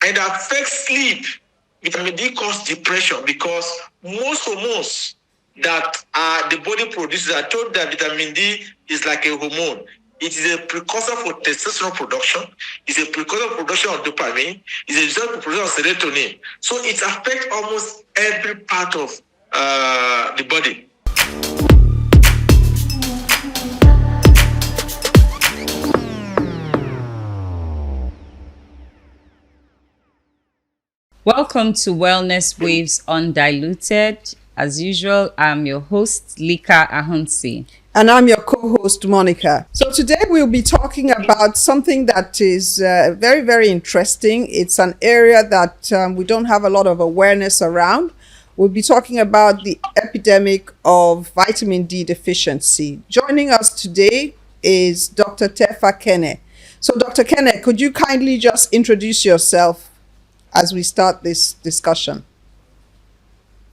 and it affects sleep. Vitamin D causes depression because most hormones that the body produces, I told that vitamin D is like a hormone. It is a precursor for testosterone production. It's a precursor for production of dopamine. It's a result of production of serotonin. So it affects almost every part of the body. Welcome to Wellness Waves Undiluted. As usual, I'm your host, Lika Ahunsi. And I'm your co-host, Monica. So today we'll be talking about something that is very, very interesting. It's an area that we don't have a lot of awareness around. We'll be talking about the epidemic of vitamin D deficiency. Joining us today is Dr. Terfa Kene. So Dr. Kene, could you kindly just introduce yourself as we start this discussion?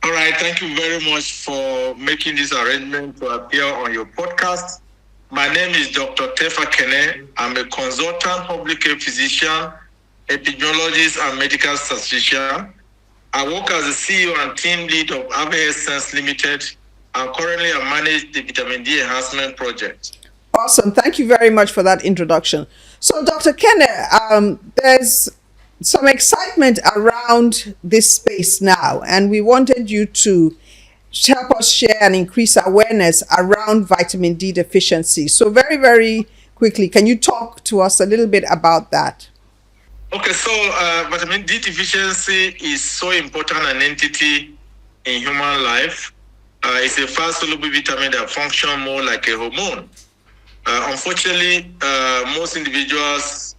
All right, thank you very much for making this arrangement to appear on your podcast. My name is Dr. Terfa Kene. I'm a consultant public health physician, epidemiologist, and medical statistician. I work as the CEO and team lead of Sense Limited, and currently I manage the Vitamin D Enhancement project. Awesome. Thank you very much for that introduction. So, Dr. Kene, there's some excitement around this space now, and we wanted you to help us share and increase awareness around vitamin D deficiency. So very, very quickly, can you talk to us a little bit about that? Okay, so vitamin D deficiency is so important an entity in human life. It's a fast soluble vitamin that functions more like a hormone. Unfortunately, most individuals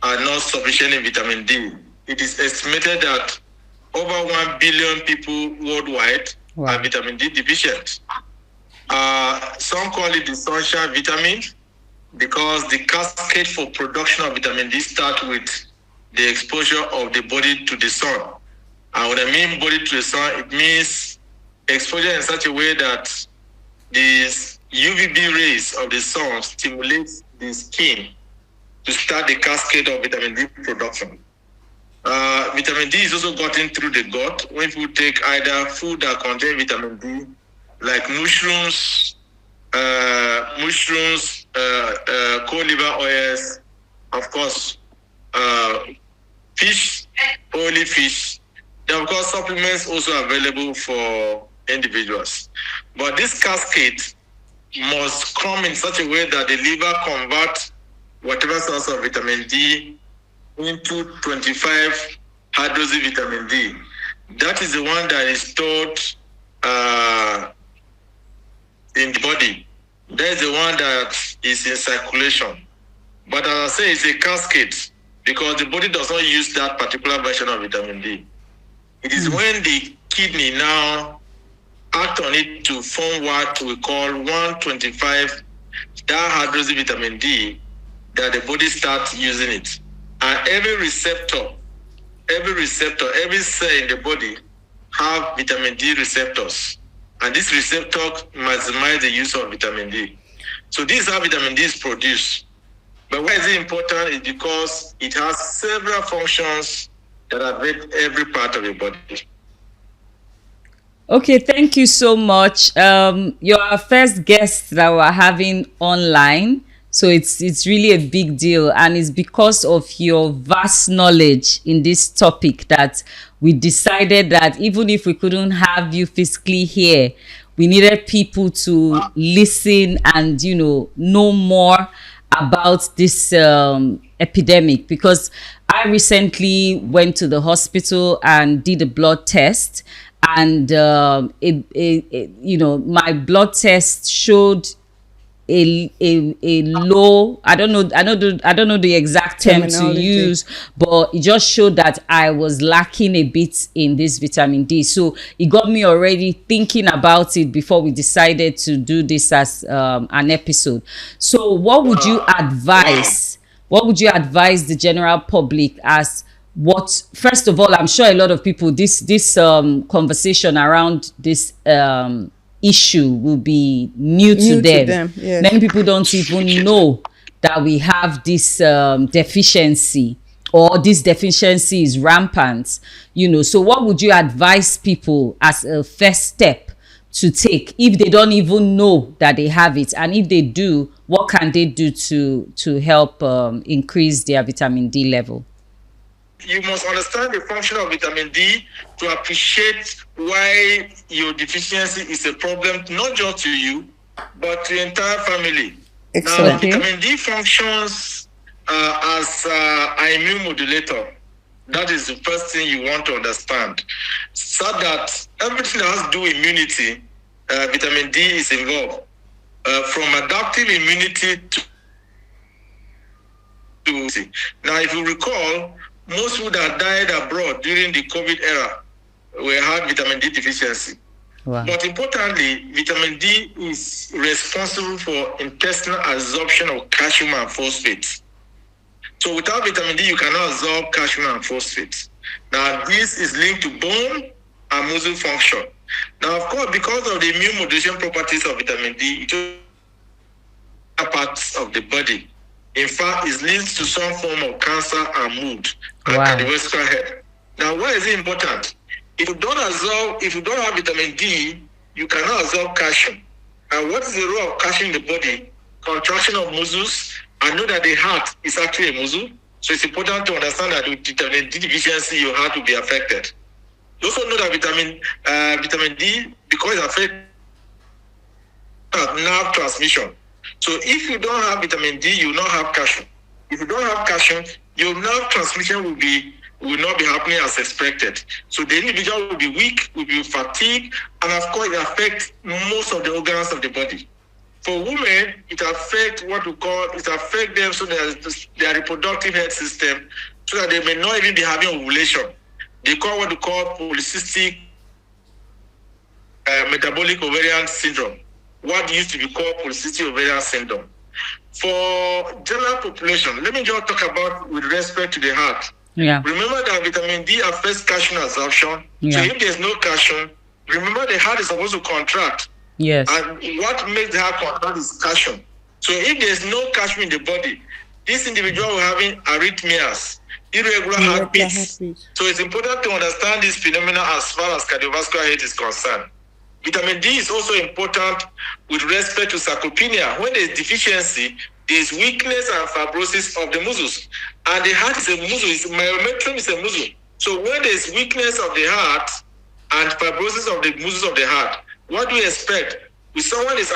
are not sufficient in vitamin D. It is estimated that over 1 billion people worldwide are vitamin D deficient. Some call it the sunshine vitamin because the cascade for production of vitamin D starts with the exposure of the body to the sun. And when I mean body to the sun, it means exposure in such a way that the UVB rays of the sun stimulate the skin to start the cascade of vitamin D production. Vitamin D is also gotten through the gut when people take either food that contain vitamin D, like mushrooms, cold liver oils, of course, fish, oily fish. Then, of course, supplements also available for individuals. But this cascade must come in such a way that the liver converts whatever source of vitamin D into 25 hydroxy vitamin D. That is the one that is stored in the body. That is the one that is in circulation. But as I say, it's a cascade because the body does not use that particular version of vitamin D. It is when the kidney now act on it to form what we call 125 dihydroxy vitamin D, that the body starts using it. And every receptor, every cell in the body have vitamin D receptors. And this receptor maximizes the use of vitamin D. So this is how vitamin D is produced. But why is it important? Is because it has several functions that affect every part of the body. Okay, thank you so much. You're our first guest that we're having online. So it's really a big deal, and it's because of your vast knowledge in this topic that we decided that even if we couldn't have you physically here, we needed people to listen and know more about this epidemic. Because I recently went to the hospital and did a blood test, and my blood test showed a low, I don't know the exact term to use, but it just showed that I was lacking a bit in this vitamin D. So it got me already thinking about it before we decided to do this as an episode. So what would you advise? What would you advise the general public as what? First of all, I'm sure a lot of people this conversation around this issue will be new to them. Yes. Many people don't even know that we have this deficiency or this deficiency is rampant, so what would you advise people as a first step to take if they don't even know that they have it? And if they do, what can they do to help increase their vitamin D level? You must understand the function of vitamin D to appreciate why your deficiency is a problem, not just to you, but to the entire family. Excellent. Now, vitamin D functions as an immune modulator. That is the first thing you want to understand. So that everything that has to do with immunity, vitamin D is involved. From adaptive immunity to now, if you recall, most people that died abroad during the COVID era had vitamin D deficiency. Wow. But importantly, vitamin D is responsible for intestinal absorption of calcium and phosphate. So without vitamin D, you cannot absorb calcium and phosphate. Now, this is linked to bone and muscle function. Now, of course, because of the immune modulation properties of vitamin D, it parts of the body. In fact, it leads to some form of cancer and mood and cardiovascular health. Now, why is it important? If you don't have vitamin D, you cannot absorb calcium. And what is the role of calcium in the body? Contraction of muscles. I know that the heart is actually a muscle, so it's important to understand that with vitamin D deficiency, your heart will be affected. You also know that vitamin D, because it affects nerve transmission. So if you don't have vitamin D, you will not have calcium. If you don't have calcium, your nerve transmission will not be happening as expected. So the individual will be weak, will be fatigued, and of course it affects most of the organs of the body. For women, it affects them so that their reproductive health system, so that they may not even be having ovulation. They call what we call polycystic metabolic ovarian syndrome. What used to be called polycystic ovarian syndrome. For general population, let me just talk about with respect to the heart. Yeah. Remember that vitamin D affects calcium absorption. Yeah. So if there's no calcium, remember the heart is supposed to contract. Yes. And what makes the heart contract is calcium. So if there's no calcium in the body, this individual will having arrhythmias, irregular heartbeats. So it's important to understand this phenomenon as far as cardiovascular health is concerned. Vitamin D is also important with respect to sarcopenia. When there's deficiency, there's weakness and fibrosis of the muscles. And the heart is a muscle, myometrium is a muscle. So when there's weakness of the heart and fibrosis of the muscles of the heart, what do we expect? If someone is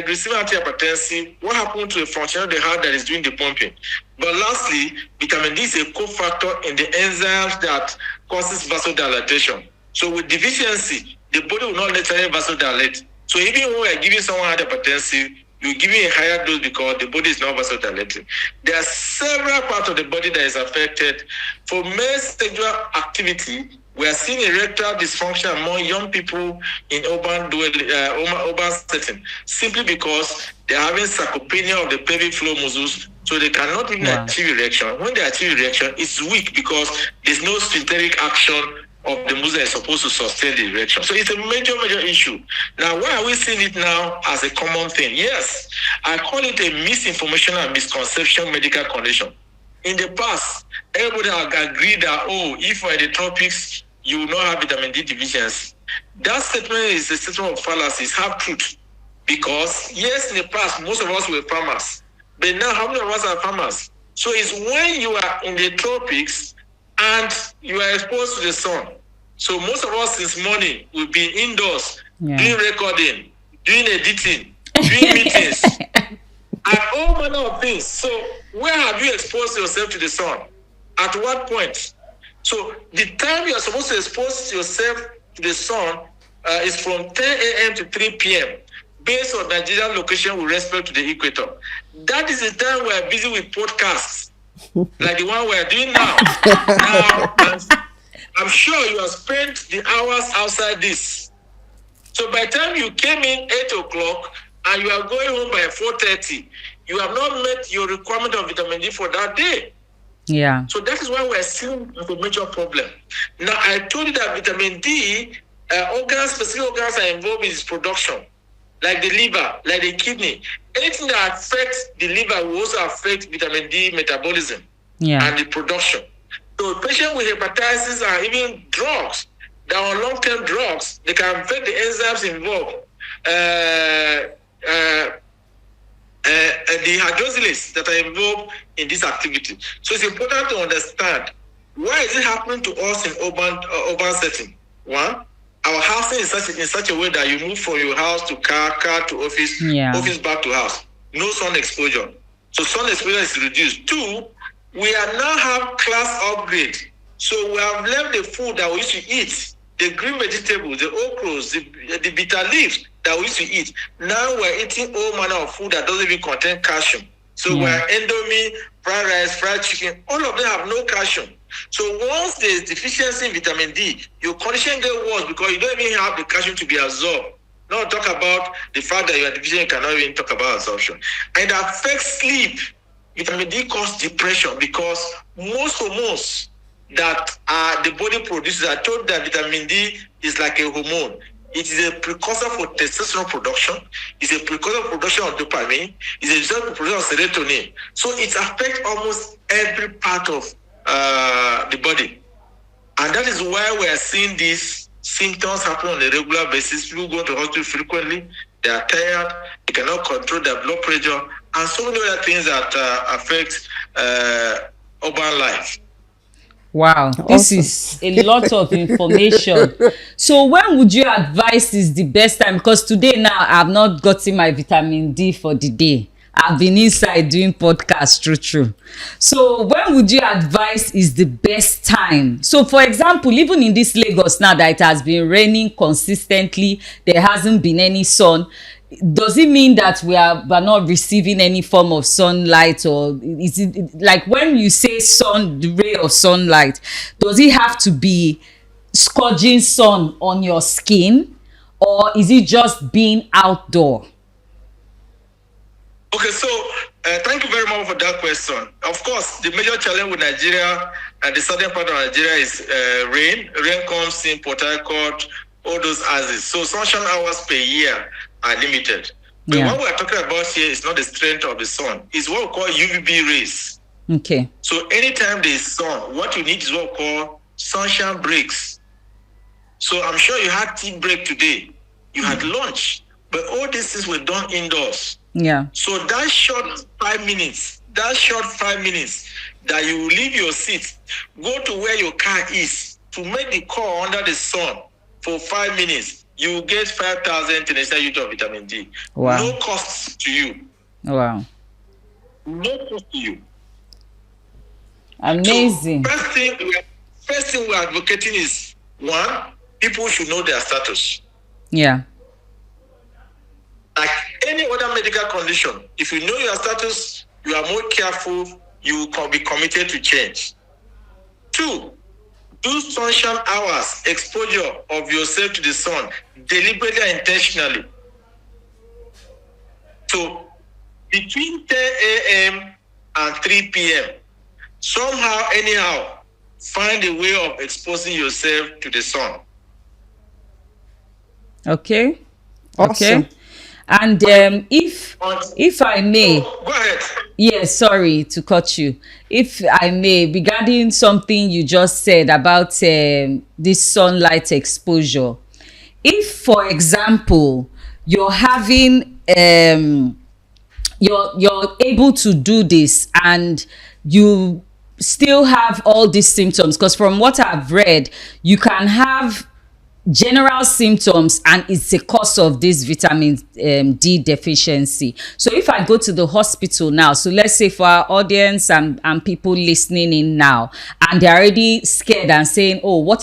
receiving antihypertensive, what happens to the function of the heart that is doing the pumping? But lastly, vitamin D is a cofactor in the enzymes that causes vasodilatation. So with deficiency, the body will not necessarily vasodilate. So even when we are giving someone antihypertensive, you're giving a higher dose because the body is not vasodilating. There are several parts of the body that is affected. For male sexual activity, we are seeing erectile dysfunction among young people in urban setting, simply because they are having sarcopenia of the pelvic floor muscles, so they cannot even achieve erection. When they achieve erection, it's weak because there's no sphincteric action of the muscle that is supposed to sustain the erection. So it's a major issue. Now, why are we seeing it now as a common thing? Yes, I call it a misinformation and misconception medical condition. In the past, everybody agreed that, if you're in the tropics, you will not have vitamin D deficiency. That statement is a statement of fallacy, it's half truth. Because, yes, in the past, most of us were farmers. But now, how many of us are farmers? So it's when you are in the tropics and you are exposed to the sun. So most of us this morning will be indoors, doing recording, doing editing, doing meetings, and all manner of things. So where have you exposed yourself to the sun? At what point? So the time you are supposed to expose yourself to the sun is from 10 a.m. to 3 p.m. based on Nigerian location with respect to the equator. That is the time we are busy with podcasts, like the one we are doing now. I'm sure you have spent the hours outside this. So by the time you came in 8 o'clock and you are going home by 4:30, you have not met your requirement of vitamin D for that day. Yeah. So that is why we're seeing a major problem. Now, I told you that vitamin D, specific organs are involved in its production, like the liver, like the kidney. Anything that affects the liver will also affect vitamin D metabolism and the production. So patients with hepatitis are even drugs that are long-term drugs. They can affect the enzymes involved. The hydroxylases that are involved in this activity. So it's important to understand why is it happening to us in urban setting. One, our housing is in such a way that you move from your house to car to office, office back to house. No sun exposure. So sun exposure is reduced. Two, we are now have class upgrade. So we have left the food that we used to eat, the green vegetables, the okras, the bitter leaves that we used to eat. Now we're eating all manner of food that doesn't even contain calcium. So we're Indomie, fried rice, fried chicken, all of them have no calcium. So once there's deficiency in vitamin D, your condition gets worse because you don't even have the calcium to be absorbed. Not talk about the fact that you are deficient, you cannot even talk about absorption. And it affects sleep. Vitamin D causes depression because most hormones that the body produces, I told that vitamin D is like a hormone. It is a precursor for testosterone production. It's a precursor for production of dopamine. It's a result of production of serotonin. So it affects almost every part of the body. And that is why we are seeing these symptoms happen on a regular basis. People go to hospital frequently. They are tired. They cannot control their blood pressure. And so many other things that affect urban life. Wow, this is a lot of information. So when would you advise is the best time? Because today now I've not gotten my vitamin D for the day. I've been inside doing podcasts, true. So when would you advise is the best time? So for example, even in this Lagos now that it has been raining consistently, there hasn't been any sun. Does it mean that we're not receiving any form of sunlight, or is it like when you say sun, the ray of sunlight, does it have to be scorching sun on your skin, or is it just being outdoor? Okay, so thank you very much for that question. Of course, the major challenge with Nigeria and the southern part of Nigeria is rain. Rain comes in Port Harcourt, all those houses. So sunshine hours per year are limited. But what we're talking about here is not the strength of the sun. It's what we call UVB rays. Okay. So anytime there is sun, what you need is what we call sunshine breaks. So I'm sure you had tea break today. You had lunch. But all these things were done indoors. Yeah. So that short 5 minutes that you will leave your seat, go to where your car is to make the call under the sun for 5 minutes, you will get 5,000 international units of vitamin D. Wow. No cost to you. Wow. No cost to you. Amazing. So first thing we're advocating is, one, people should know their status. Yeah. Like any other medical condition, if you know your status, you are more careful, you will be committed to change. Two, do sunshine hours, exposure of yourself to the sun, deliberately and intentionally. So between 10 a.m. and 3 p.m., somehow, anyhow, find a way of exposing yourself to the sun. Okay. Awesome. Okay. And if I may, go ahead. Yes, sorry to cut you. If I may, regarding something you just said about this sunlight exposure, if, for example, you're having you're able to do this and you still have all these symptoms, because from what I've read, you can have general symptoms and it's a cause of this vitamin D deficiency. So if I go to the hospital now, so let's say for our audience and people listening in now, and they're already scared and saying, oh, what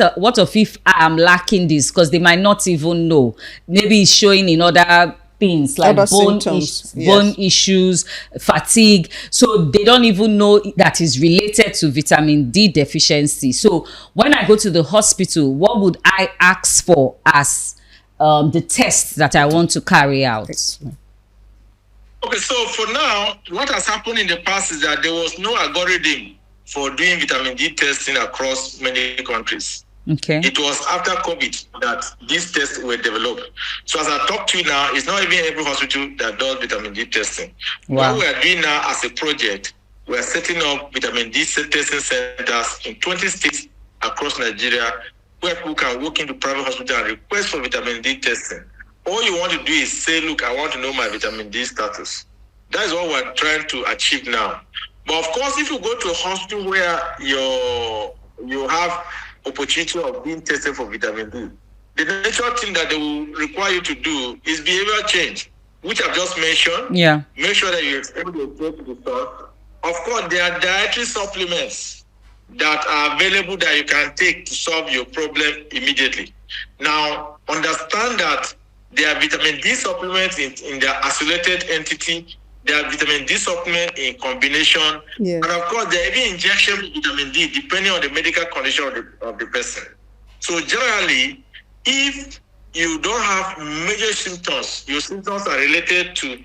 if I am lacking this, because they might not even know, maybe it's showing in other things like bone issues, fatigue, so they don't even know that is related to vitamin D deficiency. So when I go to the hospital, what would I ask for as the test that I want to carry out? Okay, so for now, what has happened in the past is that there was no algorithm for doing vitamin D testing across many countries. Okay. It was after COVID that these tests were developed. So as I talk to you now, it's not even every hospital that does vitamin D testing. Wow. What we are doing now as a project, we are setting up vitamin D testing centers in 20 states across Nigeria where people can walk into private hospital and request for vitamin D testing. All you want to do is say, look, I want to know my vitamin D status. That is what we're trying to achieve now. But of course, if you go to a hospital where you have opportunity of being tested for vitamin D, the natural thing that they will require you to do is behavioral change, which I've just mentioned. Yeah. Make sure that you expose yourself to the sun. Of course, there are dietary supplements that are available that you can take to solve your problem immediately. Now, understand that there are vitamin D supplements in their isolated entity. There are vitamin D supplements in combination. Yeah. And of course, there are even injection of vitamin D depending on the medical condition of the person. So generally, if you don't have major symptoms, your symptoms are related to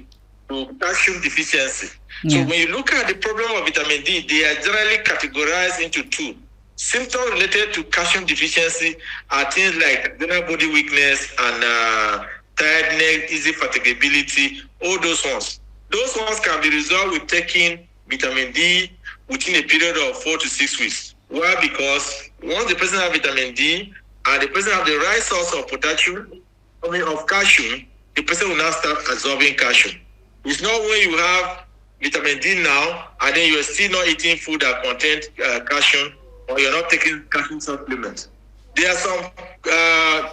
calcium deficiency. Yeah. So when you look at the problem of vitamin D, they are generally categorized into two. Symptoms related to calcium deficiency are things like general body weakness and tiredness, easy fatigability, all those ones. Those ones can be resolved with taking vitamin D within a period of 4 to 6 weeks. Why? Because once the person has vitamin D and the person has the right source of of calcium, the person will now start absorbing calcium. It's not when you have vitamin D now and then you're still not eating food that contains calcium or you're not taking calcium supplements. There are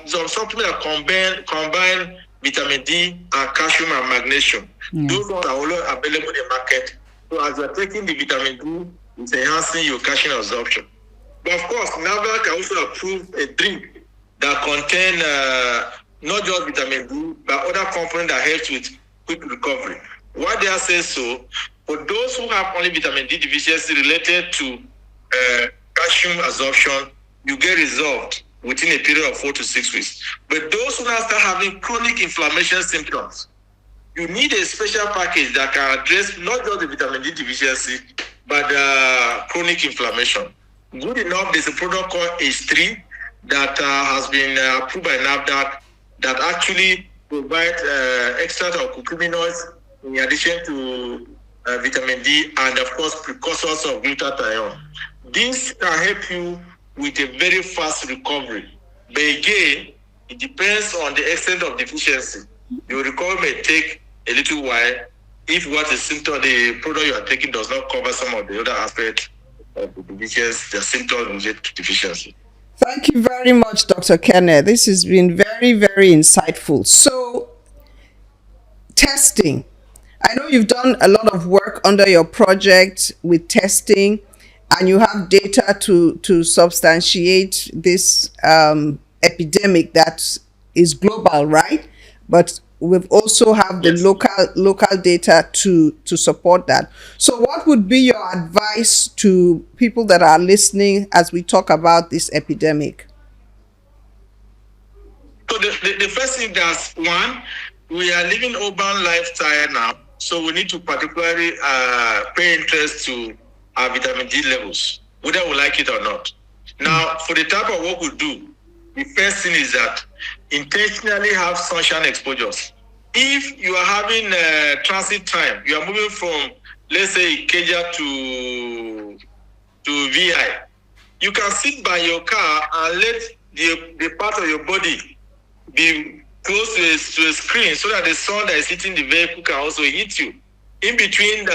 some supplements that combine vitamin D and calcium and magnesium. Those ones are only available in the market. So as you're taking the vitamin D, it's enhancing your calcium absorption. But of course, NAFDAC can also approve a drink that contains not just vitamin D, but other components that helps with quick recovery. Why they say so? For those who have only vitamin D deficiency related to calcium absorption, you get resolved within a period of 4 to 6 weeks. But those who now start having chronic inflammation symptoms, you need a special package that can address not just the vitamin D deficiency, but chronic inflammation. Good enough, there's a product called H3 that has been approved by NAFDAC that actually provides extract of curcuminoids in addition to vitamin D and, of course, precursors of glutathione. This can help you with a very fast recovery. But again, it depends on the extent of deficiency. Your recovery may take a little while if what the symptom, the product you are taking does not cover some of the other aspects of the deficiency, the symptoms related to deficiency. Thank you very much, Dr. Kene. This has been very, very insightful. So, testing. I know you've done a lot of work under your project with testing, and you have data to substantiate this epidemic that is global, right? But we've also have the local data to support that. So what would be your advice to people that are listening as we talk about this epidemic? So the first thing that's one, we are living urban lifestyle now. So we need to particularly pay interest to our vitamin D levels, whether we like it or not. Now, for the type of work we do, the first thing is that intentionally have sunshine exposures. If you are having transit time, you are moving from, let's say, Ikeja to VI, you can sit by your car and let the part of your body be close to a screen so that the sun that is hitting the vehicle can also hit you. In between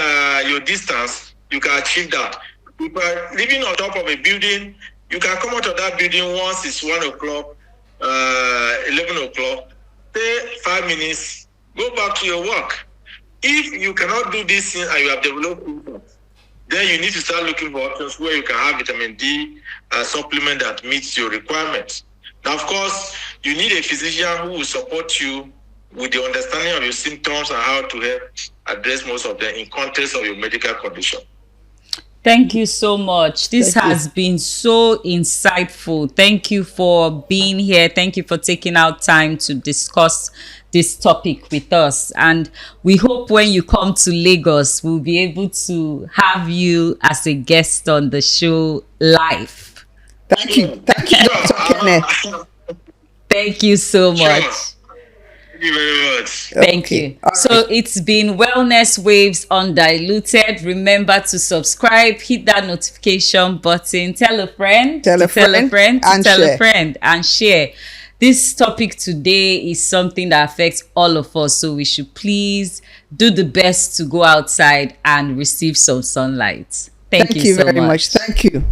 your distance, you can achieve that. If you are living on top of a building, you can come out of that building once it's 1 o'clock, 11 o'clock, stay 5 minutes, go back to your work. If you cannot do this thing and you have developed symptoms, then you need to start looking for options where you can have vitamin D supplement that meets your requirements. Now, of course, you need a physician who will support you with the understanding of your symptoms and how to help address most of them in context of your medical condition. Thank you so much. This has been so insightful. Thank you for being here. Thank you for taking out time to discuss this topic with us. And we hope when you come to Lagos, we'll be able to have you as a guest on the show live. Thank you. Thank you, Dr. Kene. Thank you so much. Thank you very much. Thank you. So it's been Wellness Waves Undiluted. Remember to subscribe, hit that notification button, tell a friend, tell a friend, and share. This topic today is something that affects all of us, so we should please do the best to go outside and receive some sunlight. Thank you so very much. Thank you.